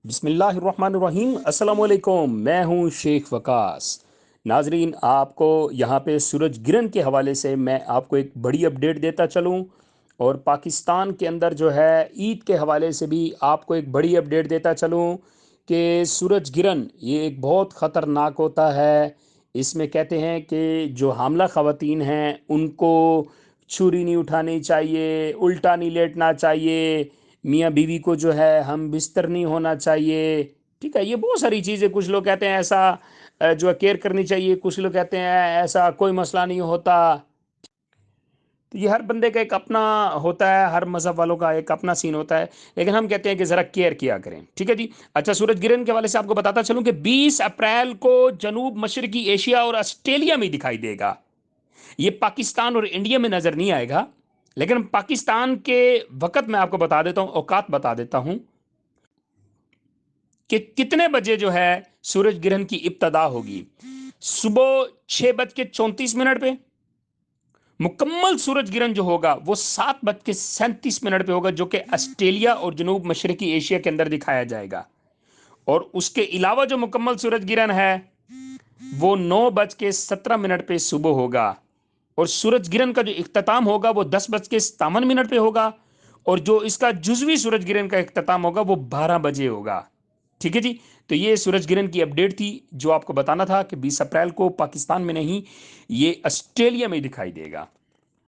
बिस्मिल्लाहिर्रहमानिर्रहीम। अस्सलाम वालेकुम। मैं हूं शेख वकास। नाजरीन, आपको यहाँ पे सूरज गिरहण के हवाले से मैं आपको एक बड़ी अपडेट देता चलूं, और पाकिस्तान के अंदर जो है ईद के हवाले से भी आपको एक बड़ी अपडेट देता चलूं कि सूरज गिरहण ये एक बहुत ख़तरनाक होता है। इसमें कहते हैं कि जो हामला ख़वातीन हैं उनको छुरी नहीं उठानी चाहिए, उल्टा नहीं लेटना चाहिए, मियाँ बीवी को जो है हम बिस्तर नहीं होना चाहिए। ठीक है, ये बहुत सारी चीज़ें। कुछ लोग कहते हैं ऐसा जो है केयर करनी चाहिए, कुछ लोग कहते हैं ऐसा कोई मसला नहीं होता। तो ये हर बंदे का एक अपना होता है, हर मज़हब वालों का एक अपना सीन होता है, लेकिन हम कहते हैं कि ज़रा केयर किया करें। ठीक है जी। अच्छा, सूरज ग्रहण के वाले से आपको बताता चलूं कि 20 अप्रैल को जनूब मशरकी एशिया और ऑस्ट्रेलिया में दिखाई देगा। ये पाकिस्तान और इंडिया में नज़र नहीं आएगा, लेकिन पाकिस्तान के वक़्त मैं आपको बता देता हूं, औकात बता देता हूं कि कितने बजे जो है सूरज ग्रहण की इब्तदा होगी। सुबह 6:34 पे मुकम्मल सूरज ग्रहण जो होगा वो 7:37 पे होगा, जो कि ऑस्ट्रेलिया और जनूब मशरकी एशिया के अंदर दिखाया जाएगा। और उसके अलावा जो मुकम्मल सूरज ग्रहण है वो 9:17 पे सुबह होगा। और सूरज ग्रहण का जो इख्तिताम होगा वो 10:57 पे होगा। और जो इसका जुजवी सूरज ग्रहण का इख्तिताम होगा वो 12 बजे होगा। ठीक है जी। तो ये सूरज ग्रहण की अपडेट थी जो आपको बताना था कि 20 अप्रैल को पाकिस्तान में नहीं, ये ऑस्ट्रेलिया में दिखाई देगा।